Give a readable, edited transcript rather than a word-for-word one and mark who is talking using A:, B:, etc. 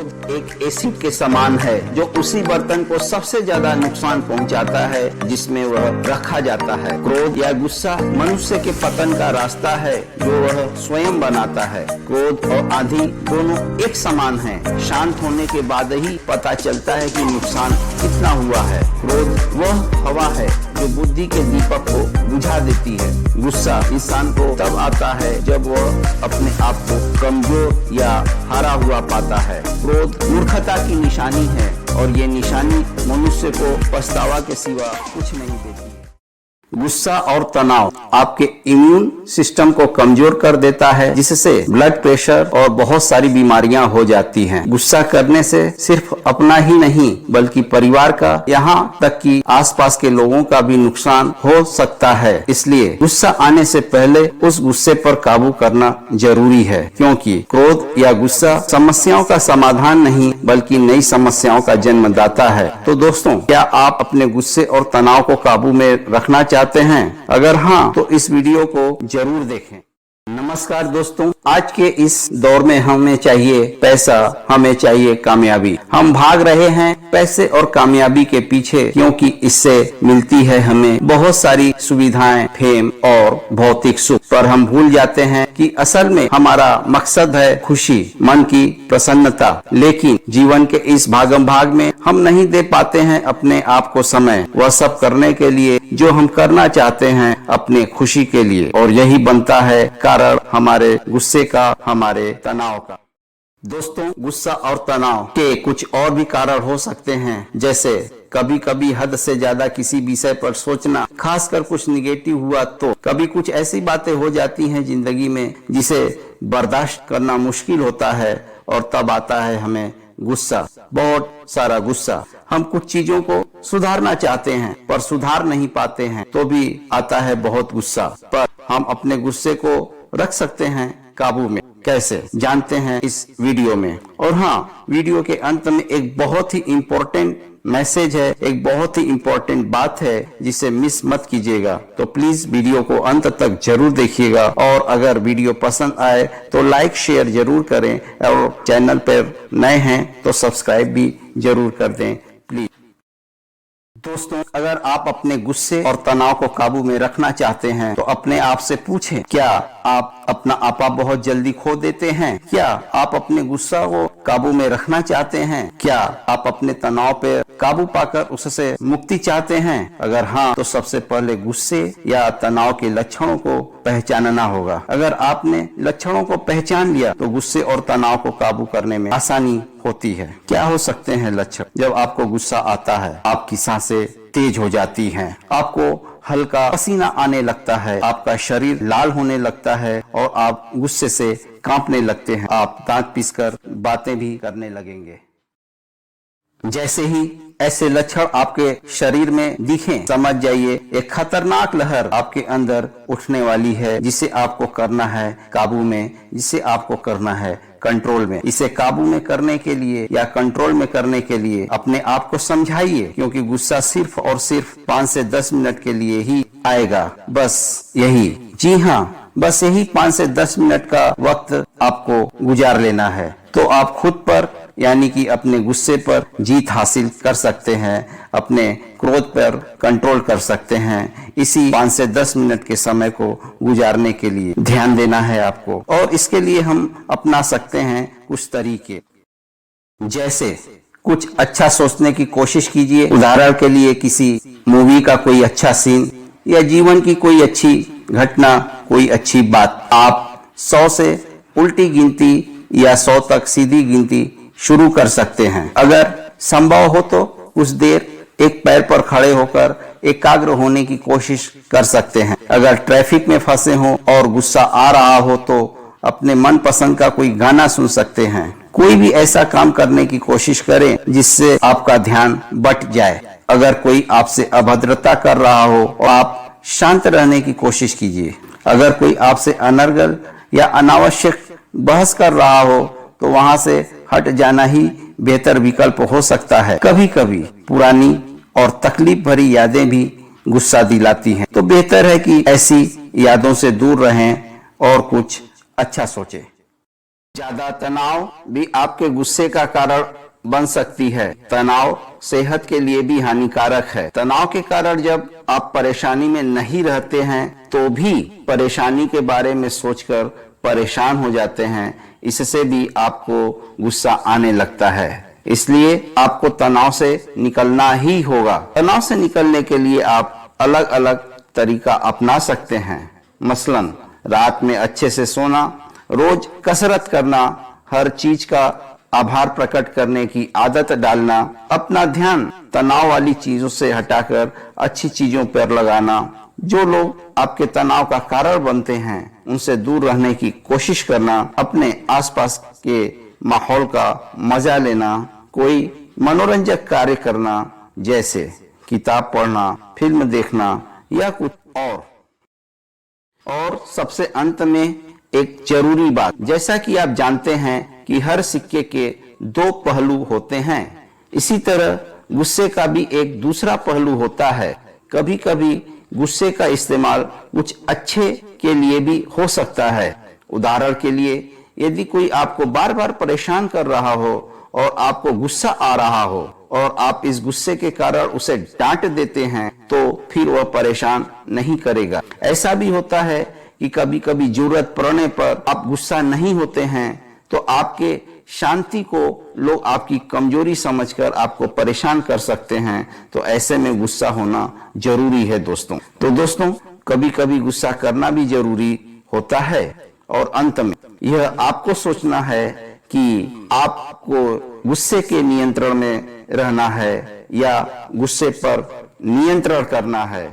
A: क्रोध एक एसिड के समान है जो उसी बर्तन को सबसे ज्यादा नुकसान पहुंचाता है जिसमें वह रखा जाता है। क्रोध या गुस्सा मनुष्य के पतन का रास्ता है जो वह स्वयं बनाता है। क्रोध और आंधी दोनों एक समान हैं। शांत होने के बाद ही पता चलता है कि नुकसान कितना हुआ है। क्रोध वह हवा है जो बुद्धि के दीपक को बुझा देती है। गुस्सा इंसान को तब आता है जब वह अपने आप को कमजोर या हारा हुआ पाता है। क्रोध मूर्खता की निशानी है और ये निशानी मनुष्य को पछतावा के सिवा कुछ नहीं देती। गुस्सा और तनाव आपके इम्यून सिस्टम को कमजोर कर देता है जिससे ब्लड प्रेशर और बहुत सारी बीमारियां हो जाती हैं। गुस्सा करने से सिर्फ अपना ही नहीं बल्कि परिवार का, यहाँ तक कि आसपास के लोगों का भी नुकसान हो सकता है। इसलिए गुस्सा आने से पहले उस गुस्से पर काबू करना जरूरी है, क्योंकि क्रोध या गुस्सा समस्याओं का समाधान नहीं बल्कि नई समस्याओं का जन्मदाता है। तो दोस्तों, क्या आप अपने गुस्से और तनाव को काबू में रखना चाहते हैं? अगर हाँ, तो इस वीडियो को जरूर देखें। नमस्कार दोस्तों, आज के इस दौर में हमें चाहिए पैसा, हमें चाहिए कामयाबी। हम भाग रहे हैं पैसे और कामयाबी के पीछे क्योंकि इससे मिलती है हमें बहुत सारी सुविधाएं, फेम और भौतिक सुख। पर हम भूल जाते हैं कि असल में हमारा मकसद है खुशी, मन की प्रसन्नता। लेकिन जीवन के इस भागम भाग में हम नहीं दे पाते हैं अपने आप को समय, वह सब करने के लिए जो हम करना चाहते हैं अपने खुशी के लिए। और यही बनता है कारण हमारे गुस्से का, हमारे तनाव का। दोस्तों, गुस्सा और तनाव के कुछ और भी कारण हो सकते हैं, जैसे कभी कभी हद से ज्यादा किसी विषय पर सोचना, खासकर कुछ निगेटिव हुआ तो। कभी कुछ ऐसी बातें हो जाती हैं जिंदगी में जिसे बर्दाश्त करना मुश्किल होता है और तब आता है हमें गुस्सा, बहुत सारा गुस्सा। हम कुछ चीजों को सुधारना चाहते हैं पर सुधार नहीं पाते हैं, तो भी आता है बहुत गुस्सा। पर हम अपने गुस्से को रख सकते हैं काबू में। कैसे, जानते हैं इस वीडियो में। और हाँ, वीडियो के अंत में एक बहुत ही इम्पोर्टेंट मैसेज है, एक बहुत ही इम्पोर्टेंट बात है जिसे मिस मत कीजिएगा। तो प्लीज वीडियो को अंत तक जरूर देखिएगा और अगर वीडियो पसंद आए तो लाइक शेयर जरूर करें और चैनल पर नए हैं तो सब्सक्राइब भी जरूर कर दें प्लीज। दोस्तों, अगर आप अपने गुस्से और तनाव को काबू में रखना चाहते हैं तो अपने आप से पूछें, क्या आप अपना आपा बहुत जल्दी खो देते हैं? क्या आप अपने गुस्सा को काबू में रखना चाहते हैं? क्या आप अपने तनाव पे काबू पाकर उससे मुक्ति चाहते हैं? अगर हाँ, तो सबसे पहले गुस्से या तनाव के लक्षणों को पहचानना होगा। अगर आपने लक्षणों को पहचान लिया तो गुस्से और तनाव को काबू करने में आसानी होती है। क्या हो सकते हैं लक्षण? जब आपको गुस्सा आता है, आपकी सांसें तेज हो जाती हैं, आपको हल्का पसीना आने लगता है, आपका शरीर लाल होने लगता है और आप गुस्से से कांपने लगते हैं। आप दांत पीसकर बातें भी करने लगेंगे। जैसे ही ऐसे लक्षण आपके शरीर में दिखें, समझ जाइए एक खतरनाक लहर आपके अंदर उठने वाली है जिसे आपको करना है काबू में, जिसे आपको करना है कंट्रोल में। इसे काबू में करने के लिए या कंट्रोल में करने के लिए अपने आप को समझाइए, क्योंकि गुस्सा सिर्फ और सिर्फ 5 से 10 मिनट के लिए ही आएगा। बस यही, जी हाँ, बस यही 5 से 10 मिनट का वक्त आपको गुजार लेना है। तो आप खुद पर यानी कि अपने गुस्से पर जीत हासिल कर सकते हैं, अपने क्रोध पर कंट्रोल कर सकते हैं। इसी 5 से 10 मिनट के समय को गुजारने के लिए ध्यान देना है आपको। और इसके लिए हम अपना सकते हैं कुछ तरीके, जैसे कुछ अच्छा सोचने की कोशिश कीजिए। उदाहरण के लिए किसी मूवी का कोई अच्छा सीन या जीवन की कोई अच्छी घटना, कोई अच्छी बात। आप 100 से उल्टी गिनती या 100 तक सीधी गिनती शुरू कर सकते हैं। अगर संभव हो तो कुछ देर एक पैर पर खड़े होकर एकाग्र होने की कोशिश कर सकते हैं। अगर ट्रैफिक में फंसे हो और गुस्सा आ रहा हो तो अपने मनपसंद का कोई गाना सुन सकते हैं। कोई भी ऐसा काम करने की कोशिश करें जिससे आपका ध्यान बट जाए। अगर कोई आपसे अभद्रता कर रहा हो और आप शांत रहने की कोशिश कीजिए। अगर कोई आपसे अनर्गल या अनावश्यक बहस कर रहा हो तो वहां से हट जाना ही बेहतर विकल्प हो सकता है। कभी कभी पुरानी और तकलीफ भरी यादें भी गुस्सा दिलाती हैं, तो बेहतर है कि ऐसी यादों से दूर रहें और कुछ अच्छा सोचें। ज्यादा तनाव भी आपके गुस्से का कारण बन सकती है। तनाव सेहत के लिए भी हानिकारक है। तनाव के कारण जब आप परेशानी में नहीं रहते हैं तो भी परेशानी के बारे में सोचकर परेशान हो जाते हैं। इससे भी आपको गुस्सा आने लगता है। इसलिए आपको तनाव से निकलना ही होगा। तनाव से निकलने के लिए आप अलग अलग तरीका अपना सकते हैं। मसलन रात में अच्छे से सोना, रोज कसरत करना, हर चीज का आभार प्रकट करने की आदत डालना, अपना ध्यान तनाव वाली चीजों से हटाकर अच्छी चीजों पर लगाना, जो लोग आपके तनाव का कारण बनते हैं उनसे दूर रहने की कोशिश करना, अपने आसपास के माहौल का मजा लेना, कोई मनोरंजक कार्य करना जैसे किताब पढ़ना, फिल्म देखना या कुछ और सबसे अंत में एक जरूरी बात, जैसा कि आप जानते हैं कि हर सिक्के के दो पहलू होते हैं, इसी तरह गुस्से का भी एक दूसरा पहलू होता है। कभी कभी गुस्से का इस्तेमाल कुछ अच्छे के लिए भी हो सकता है। उदाहरण के लिए, यदि कोई आपको बार बार परेशान कर रहा हो और आपको गुस्सा आ रहा हो और आप इस गुस्से के कारण उसे डांट देते हैं तो फिर वह परेशान नहीं करेगा। ऐसा भी होता है कि कभी कभी जरूरत पड़ने पर आप गुस्सा नहीं होते हैं तो आपके शांति को लोग आपकी कमजोरी समझकर आपको परेशान कर सकते हैं। तो ऐसे में गुस्सा होना जरूरी है दोस्तों। तो दोस्तों, कभी कभी गुस्सा करना भी जरूरी होता है। और अंत में यह आपको सोचना है कि आपको गुस्से के नियंत्रण में रहना है या गुस्से पर नियंत्रण करना है।